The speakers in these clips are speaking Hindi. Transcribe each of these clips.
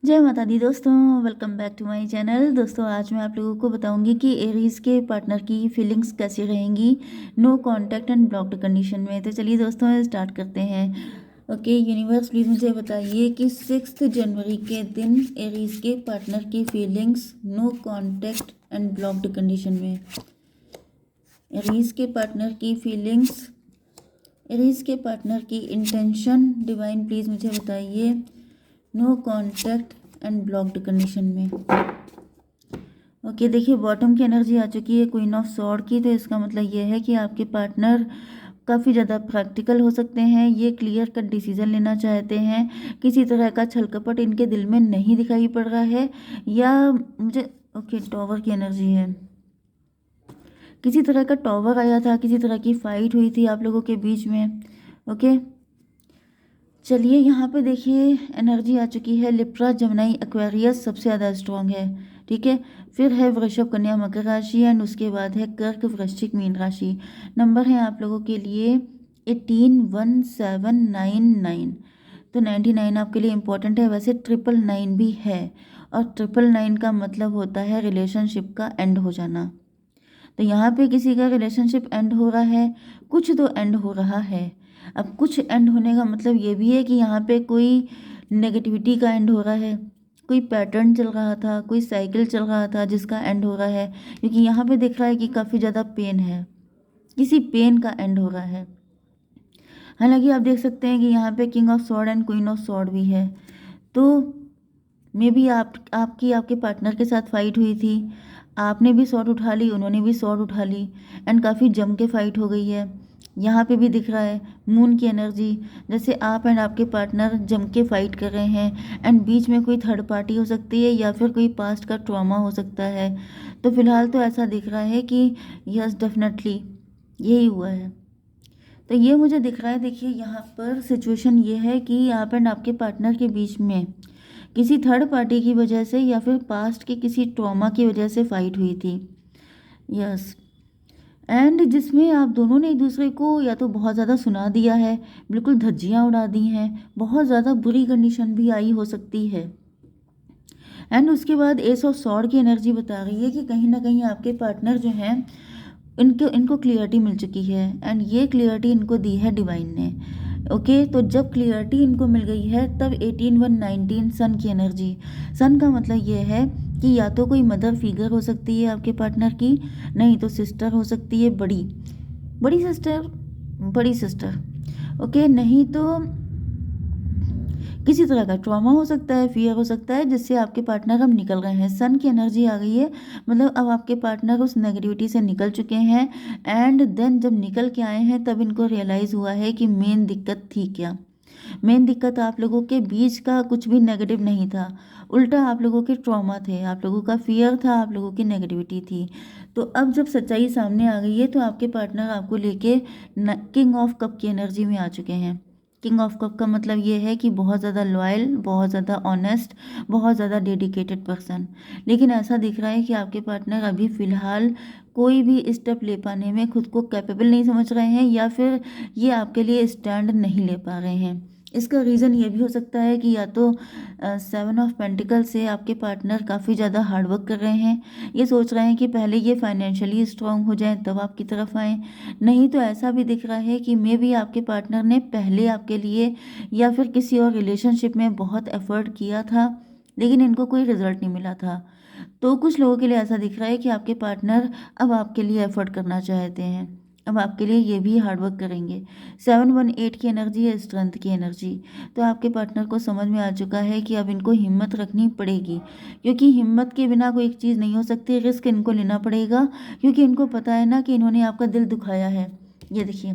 जय माता दी दोस्तों, welcome back to my channel. दोस्तों आज मैं आप लोगों को बताऊंगी कि एरीज़ के पार्टनर की फीलिंग्स कैसी रहेंगी no contact and blocked condition में। तो चलिए दोस्तों स्टार्ट करते हैं। ओके यूनिवर्स प्लीज़ मुझे बताइए कि 6 जनवरी के दिन एरीज़ के पार्टनर की feelings no contact and blocked condition में। एरीज़ के पार्टनर की फीलिंग्स, एरीज़ के पार्टनर की इंटेंशन डिवाइन प्लीज़ मुझे बताइए no contact and blocked condition में। ओके देखिए बॉटम की एनर्जी आ चुकी है क्वीन ऑफ सॉर्ड की। तो इसका मतलब ये है कि आपके पार्टनर काफ़ी ज़्यादा प्रैक्टिकल हो सकते हैं। ये क्लियर कट डिसीजन लेना चाहते हैं। किसी तरह का छल कपट इनके दिल में नहीं दिखाई पड़ रहा है। या मुझे ओके टॉवर की एनर्जी है, किसी तरह का टॉवर आया था, किसी तरह की फाइट हुई थी आप लोगों के बीच में। ओके चलिए यहाँ पे देखिए एनर्जी आ चुकी है लिब्रा जमनाई एक्वेरियस सबसे ज़्यादा स्ट्रॉन्ग है। ठीक है, फिर है वृषभ कन्या मकर राशि एंड उसके बाद है कर्क वृश्चिक मीन राशि। नंबर है आप लोगों के लिए 181799। तो 99 आपके लिए इम्पोर्टेंट है। वैसे 999 भी है और 999 का मतलब होता है रिलेशनशिप का एंड हो जाना। तो यहाँ पे किसी का रिलेशनशिप एंड हो रहा है, कुछ तो एंड हो रहा है। अब कुछ एंड होने का मतलब ये भी है कि यहाँ पे कोई नेगेटिविटी का एंड हो रहा है, कोई पैटर्न चल रहा था, कोई साइकिल चल रहा था जिसका एंड हो रहा है। क्योंकि यहाँ पे दिख रहा है कि काफ़ी ज़्यादा पेन है, किसी पेन का एंड हो रहा है। हालांकि आप देख सकते हैं कि यहाँ पे king of sword and queen of sword भी है। तो मे बी आपकी आपके पार्टनर के साथ फाइट हुई थी, आपने भी शॉट उठा ली, उन्होंने भी शॉट उठा ली एंड काफ़ी जम के फाइट हो गई है। यहाँ पे भी दिख रहा है मून की एनर्जी, जैसे आप एंड आपके पार्टनर जम के फाइट कर रहे हैं एंड बीच में कोई थर्ड पार्टी हो सकती है या फिर कोई पास्ट का ट्रॉमा हो सकता है। तो फिलहाल तो ऐसा दिख रहा है कि यस डेफिनेटली यही हुआ है। तो ये मुझे दिख रहा है। देखिए यहाँ पर सिचुएशन ये है कि आप एंड आपके पार्टनर के बीच में किसी थर्ड पार्टी की वजह से या फिर पास्ट के किसी ट्रॉमा की वजह से फाइट हुई थी। यस, एंड जिसमें आप दोनों ने एक दूसरे को या तो बहुत ज़्यादा सुना दिया है, बिल्कुल धज्जियाँ उड़ा दी हैं, बहुत ज़्यादा बुरी कंडीशन भी आई हो सकती है। एंड उसके बाद एस ऑफ सॉर्ड की एनर्जी बता रही है कि कहीं ना कहीं आपके पार्टनर जो हैं इनको इनको क्लियरिटी मिल चुकी है एंड ये क्लियरिटी इनको दी है डिवाइन ने। ओके तो जब क्लियरिटी इनको मिल गई है तब 18119 सन की एनर्जी। सन का मतलब ये है कि या तो कोई मदर फिगर हो सकती है आपके पार्टनर की, नहीं तो सिस्टर हो सकती है, बड़ी बड़ी सिस्टर, बड़ी सिस्टर। ओके नहीं तो किसी तरह का ट्रॉमा हो सकता है, फियर हो सकता है जिससे आपके पार्टनर अब निकल रहे हैं। सन की एनर्जी आ गई है, मतलब अब आपके पार्टनर उस नेगेटिविटी से निकल चुके हैं एंड देन जब निकल के आए हैं तब इनको रियलाइज़ हुआ है कि मेन दिक्कत थी क्या। मेन दिक्कत आप लोगों के बीच का कुछ भी नेगेटिव नहीं था, उल्टा आप लोगों के ट्रॉमा थे, आप लोगों का फियर था, आप लोगों की नेगेटिविटी थी। तो अब जब सच्चाई सामने आ गई है तो आपके पार्टनर आपको लेके किंग ऑफ कप की एनर्जी में आ चुके हैं। किंग ऑफ कप का मतलब ये है कि बहुत ज़्यादा लॉयल, बहुत ज़्यादा ऑनेस्ट, बहुत ज़्यादा डेडिकेटेड पर्सन। लेकिन ऐसा दिख रहा है कि आपके पार्टनर अभी फ़िलहाल कोई भी स्टेप ले पाने में खुद को कैपेबल नहीं समझ रहे हैं या फिर ये आपके लिए स्टैंड नहीं ले पा रहे हैं। इसका रीज़न ये भी हो सकता है कि या तो 7 ऑफ पेंटिकल से आपके पार्टनर काफ़ी ज़्यादा हार्डवर्क कर रहे हैं, ये सोच रहे हैं कि पहले ये फाइनेंशियली स्ट्रांग हो जाएं तब आपकी तरफ आएँ। नहीं तो ऐसा भी दिख रहा है कि मे बी आपके पार्टनर ने पहले आपके लिए या फिर किसी और रिलेशनशिप में बहुत एफर्ट किया था लेकिन इनको कोई रिजल्ट नहीं मिला था। तो कुछ लोगों के लिए ऐसा दिख रहा है कि आपके पार्टनर अब आपके लिए एफर्ट करना चाहते हैं, अब आपके लिए ये भी हार्डवर्क करेंगे। 718 की एनर्जी है स्ट्रेंथ की एनर्जी। तो आपके पार्टनर को समझ में आ चुका है कि अब इनको हिम्मत रखनी पड़ेगी, क्योंकि हिम्मत के बिना कोई चीज़ नहीं हो सकती। रिस्क इनको लेना पड़ेगा क्योंकि इनको पता है ना कि इन्होंने आपका दिल दुखाया है। ये देखिए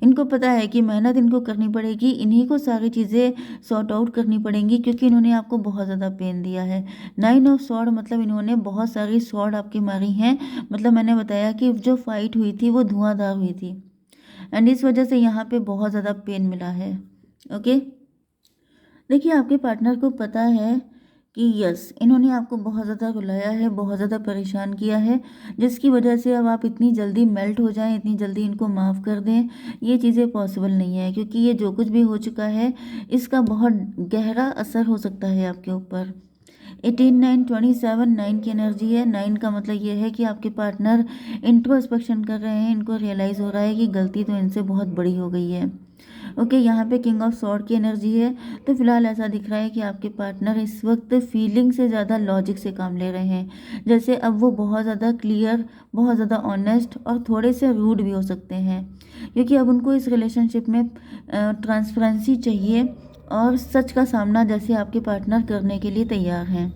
इनको पता है कि मेहनत इनको करनी पड़ेगी, इन्हीं को सारी चीज़ें सॉर्ट आउट करनी पड़ेंगी क्योंकि इन्होंने आपको बहुत ज़्यादा पेन दिया है। 9 ऑफ सॉर्ड मतलब इन्होंने बहुत सारी सॉर्ड आपकी मारी हैं। मतलब मैंने बताया कि जो फाइट हुई थी वो धुआंधार हुई थी एंड इस वजह से यहाँ पे बहुत ज़्यादा पेन मिला है। ओके देखिए आपके पार्टनर को पता है कि यस, इन्होंने आपको बहुत ज़्यादा रुलाया है, बहुत ज़्यादा परेशान किया है, जिसकी वजह से अब आप इतनी जल्दी मेल्ट हो जाएं, इतनी जल्दी इनको माफ़ कर दें, ये चीज़ें पॉसिबल नहीं है, क्योंकि ये जो कुछ भी हो चुका है इसका बहुत गहरा असर हो सकता है आपके ऊपर। 18 9 27 9 की एनर्जी है। 9 का मतलब ये है कि आपके पार्टनर इंट्रोस्पेक्शन कर रहे हैं, इनको रियलाइज़ हो रहा है कि गलती तो इनसे बहुत बड़ी हो गई है। ओके, यहाँ पे किंग ऑफ सॉर्ड की एनर्जी है। तो फिलहाल ऐसा दिख रहा है कि आपके पार्टनर इस वक्त फीलिंग से ज़्यादा लॉजिक से काम ले रहे हैं। जैसे अब वो बहुत ज़्यादा क्लियर, बहुत ज़्यादा ऑनेस्ट और थोड़े से रूड भी हो सकते हैं, क्योंकि अब उनको इस रिलेशनशिप में ट्रांसपेरेंसी चाहिए और सच का सामना जैसे आपके पार्टनर करने के लिए तैयार हैं।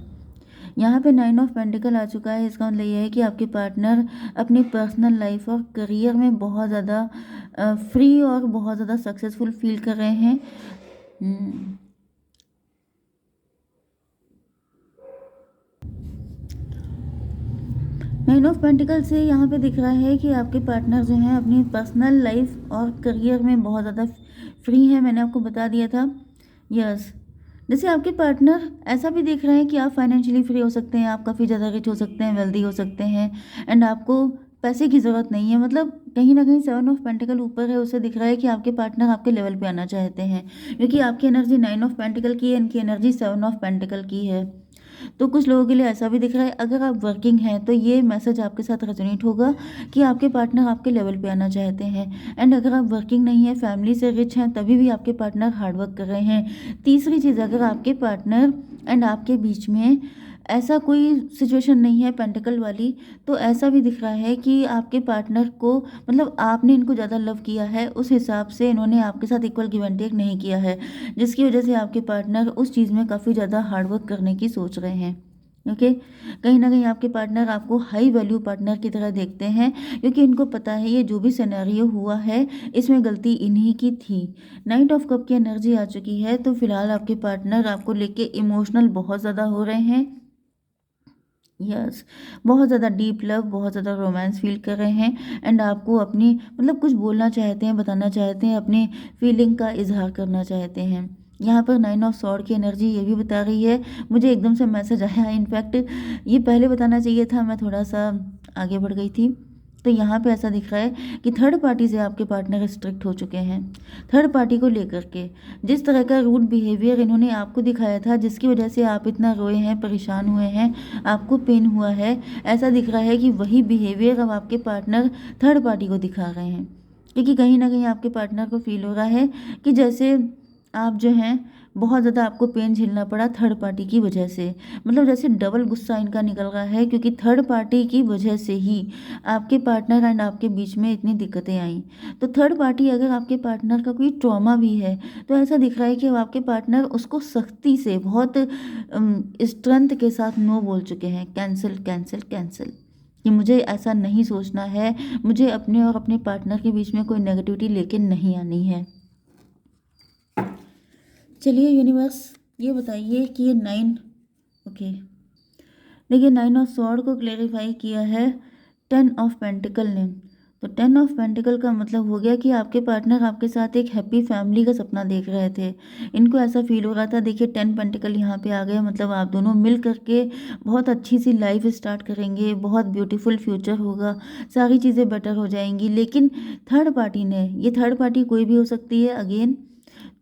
यहाँ पे 9 ऑफ पेंटिकल आ चुका है। इसका मतलब ये है कि आपके पार्टनर अपनी पर्सनल लाइफ और करियर में बहुत ज़्यादा फ्री और बहुत ज़्यादा सक्सेसफुल फील कर रहे हैं। 9 ऑफ पेंटिकल से यहाँ पे दिख रहा है कि आपके पार्टनर जो हैं अपनी पर्सनल लाइफ और करियर में बहुत ज़्यादा फ्री हैं। मैंने आपको बता दिया था। यस, जैसे आपके पार्टनर ऐसा भी देख रहे हैं कि आप फाइनेंशियली फ्री हो सकते हैं, आप काफ़ी ज़्यादा रिच हो सकते हैं, वेल्दी हो सकते हैं, एंड आपको पैसे की ज़रूरत नहीं है। मतलब कहीं ना कहीं 7 ऑफ पेंटिकल ऊपर है, उससे दिख रहा है कि आपके पार्टनर आपके लेवल पे आना चाहते हैं, क्योंकि आपकी एनर्जी 9 ऑफ पेंटिकल की है, इनकी एनर्जी 7 ऑफ पेंटिकल की है। तो कुछ लोगों के लिए ऐसा भी दिख रहा है, अगर आप वर्किंग हैं तो ये मैसेज आपके साथ रेजोनेट होगा कि आपके पार्टनर आपके लेवल पे आना चाहते हैं। एंड अगर आप वर्किंग नहीं है, फैमिली से रिच हैं, तभी भी आपके पार्टनर हार्डवर्क कर रहे हैं। तीसरी चीज़, अगर आपके पार्टनर एंड आपके बीच में ऐसा कोई सिचुएशन नहीं है पेंटिकल वाली, तो ऐसा भी दिख रहा है कि आपके पार्टनर को, मतलब आपने इनको ज़्यादा लव किया है, उस हिसाब से इन्होंने आपके साथ इक्वल गिव एंड टेक नहीं किया है, जिसकी वजह से आपके पार्टनर उस चीज़ में काफ़ी ज़्यादा हार्डवर्क करने की सोच रहे हैं। ओके, कहीं ना कहीं आपके पार्टनर आपको हाई वैल्यू पार्टनर की तरह देखते हैं, क्योंकि इनको पता है ये जो भी सिनेरियो हुआ है इसमें गलती इन्हीं की थी। 9 ऑफ कप की एनर्जी आ चुकी है। तो फिलहाल आपके पार्टनर आपको लेके इमोशनल बहुत ज़्यादा हो रहे हैं। यस, बहुत ज़्यादा डीप लव, बहुत ज़्यादा रोमांस फील कर रहे हैं, एंड आपको अपनी, मतलब कुछ बोलना चाहते हैं, बताना चाहते हैं, अपनी फीलिंग का इजहार करना चाहते हैं। यहाँ पर 9 ऑफ सॉर्ड की एनर्जी ये भी बता रही है, मुझे एकदम से मैसेज आया, इनफैक्ट ये पहले बताना चाहिए था, मैं थोड़ा सा आगे बढ़ गई थी। तो यहाँ पे ऐसा दिख रहा है कि थर्ड पार्टी से आपके पार्टनर स्ट्रिक्ट हो चुके हैं। थर्ड पार्टी को लेकर के जिस तरह का रूड बिहेवियर इन्होंने आपको दिखाया था, जिसकी वजह से आप इतना रोए हैं, परेशान हुए हैं, आपको पेन हुआ है, ऐसा दिख रहा है कि वही बिहेवियर अब आपके पार्टनर थर्ड पार्टी को दिखा रहे हैं। क्योंकि कहीं ना कहीं आपके पार्टनर को फील हो रहा है कि जैसे आप जो हैं बहुत ज़्यादा आपको पेन झेलना पड़ा थर्ड पार्टी की वजह से, मतलब जैसे डबल गुस्सा इनका निकल रहा है, क्योंकि थर्ड पार्टी की वजह से ही आपके पार्टनर एंड आपके बीच में इतनी दिक्कतें आई। तो थर्ड पार्टी, अगर आपके पार्टनर का कोई ट्रॉमा भी है, तो ऐसा दिख रहा है कि अब आपके पार्टनर उसको सख्ती से, बहुत स्ट्रेंथ के साथ नो बोल चुके हैं, कैंसिल कैंसिल कैंसिल, कि मुझे ऐसा नहीं सोचना है, मुझे अपने और अपने पार्टनर के बीच में कोई नेगेटिविटी लेके नहीं आनी है। चलिए यूनिवर्स, ये बताइए कि ये 9, ओके, देखिए 9 ऑफ सॉर्ड को क्लेरिफाई किया है 10 ऑफ पेंटिकल ने। तो 10 ऑफ पेंटिकल का मतलब हो गया कि आपके पार्टनर आपके साथ एक हैप्पी फैमिली का सपना देख रहे थे, इनको ऐसा फील हो रहा था। देखिए 10 पेंटिकल यहाँ पे आ गया, मतलब आप दोनों मिल करके बहुत अच्छी सी लाइफ स्टार्ट करेंगे, बहुत ब्यूटीफुल फ्यूचर होगा, सारी चीज़ें बेटर हो जाएंगी। लेकिन थर्ड पार्टी ने, ये थर्ड पार्टी कोई भी हो सकती है अगेन,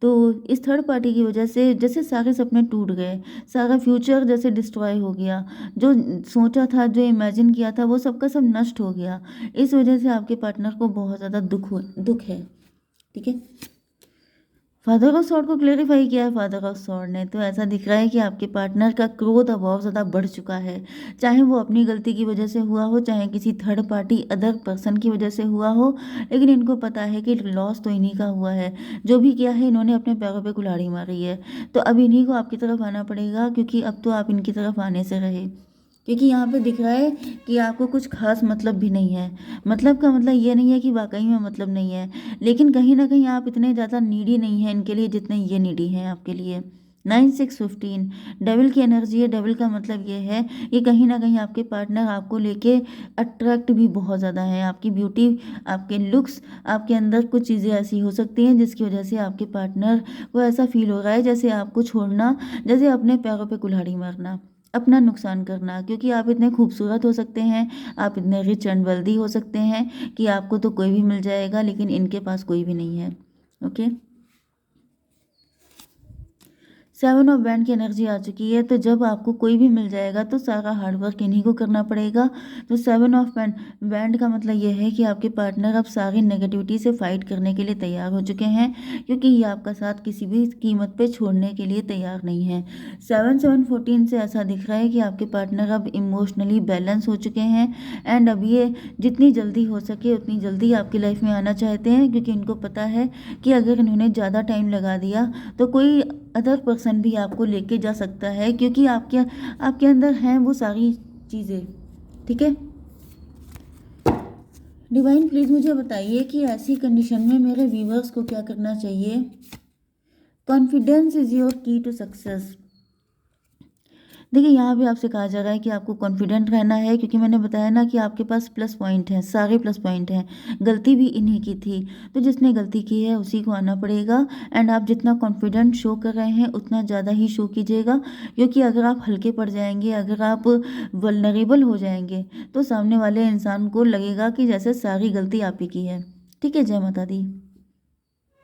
तो इस थर्ड पार्टी की वजह से जैसे सारे सपने टूट गए, सारा फ्यूचर जैसे डिस्ट्रॉय हो गया, जो सोचा था, जो इमेजिन किया था, वो सबका सब नष्ट हो गया। इस वजह से आपके पार्टनर को बहुत ज़्यादा दुख है। ठीक है, फादर ऑफ सॉर्ड को क्लेरिफाई किया है फादर ऑफ सॉर्ड ने। तो ऐसा दिख रहा है कि आपके पार्टनर का क्रोध अब बहुत ज़्यादा बढ़ चुका है, चाहे वो अपनी गलती की वजह से हुआ हो, चाहे किसी थर्ड पार्टी अदर पर्सन की वजह से हुआ हो, लेकिन इनको पता है कि लॉस तो इन्हीं का हुआ है। जो भी किया है इन्होंने अपने पैरों पे कुल्हाड़ी मारी है, तो अब इन्हीं को आपकी तरफ आना पड़ेगा, क्योंकि अब तो आप इनकी तरफ आने से रहे। क्योंकि यहाँ पे दिख रहा है कि आपको कुछ खास मतलब भी नहीं है। मतलब का मतलब ये नहीं है कि वाकई में मतलब नहीं है, लेकिन कहीं ना कहीं आप इतने ज़्यादा नीडी नहीं हैं इनके लिए जितने ये नीडी हैं आपके लिए। 9 6 15 डेविल की एनर्जी है। डेविल का मतलब ये है कि कहीं ना कहीं आपके पार्टनर आपको लेके अट्रैक्ट भी बहुत ज़्यादा है। आपकी ब्यूटी, आपके लुक्स, आपके अंदर कुछ चीज़ें ऐसी हो सकती हैं जिसकी वजह से आपके पार्टनर को ऐसा फील हो रहा है जैसे आपको छोड़ना, जैसे अपने पैरों पे कुल्हाड़ी मारना, अपना नुकसान करना। क्योंकि आप इतने खूबसूरत हो सकते हैं, आप इतने रिच एंड वेल्दी हो सकते हैं कि आपको तो कोई भी मिल जाएगा, लेकिन इनके पास कोई भी नहीं है। ओके, 7 ऑफ बैंड की एनर्जी आ चुकी है। तो जब आपको कोई भी मिल जाएगा तो सारा हार्डवर्क इन्हीं को करना पड़ेगा। तो 7 ऑफ बैंड का मतलब ये है कि आपके पार्टनर अब सारी नेगेटिविटी से फाइट करने के लिए तैयार हो चुके हैं, क्योंकि ये आपका साथ किसी भी कीमत पे छोड़ने के लिए तैयार नहीं है। 7 7 14 से ऐसा दिख रहा है कि आपके पार्टनर अब इमोशनली बैलेंस हो चुके हैं एंड अब ये जितनी जल्दी हो सके उतनी जल्दी आपकी लाइफ में आना चाहते हैं, क्योंकि इनको पता है कि अगर इन्होंने ज़्यादा टाइम लगा दिया तो कोई अदर पर्सन भी आपको लेके जा सकता है, क्योंकि आपके आपके अंदर हैं वो सारी चीज़ें। ठीक है, डिवाइन प्लीज़ मुझे बताइए कि ऐसी कंडीशन में मेरे व्यूवर्स को क्या करना चाहिए। कॉन्फिडेंस इज़ योर की टू सक्सेस। देखिए, यहाँ भी आपसे कहा जा रहा है कि आपको कॉन्फिडेंट रहना है, क्योंकि मैंने बताया ना कि आपके पास प्लस पॉइंट हैं, सारे प्लस पॉइंट हैं। गलती भी इन्हीं की थी, तो जिसने गलती की है उसी को आना पड़ेगा। एंड आप जितना कॉन्फिडेंट शो कर रहे हैं उतना ज़्यादा ही शो कीजिएगा, क्योंकि अगर आप हल्के पड़ जाएंगे, अगर आप वल्नरेबल हो जाएंगे, तो सामने वाले इंसान को लगेगा कि जैसे सारी गलती आप ही की है। ठीक है, जय माता दी।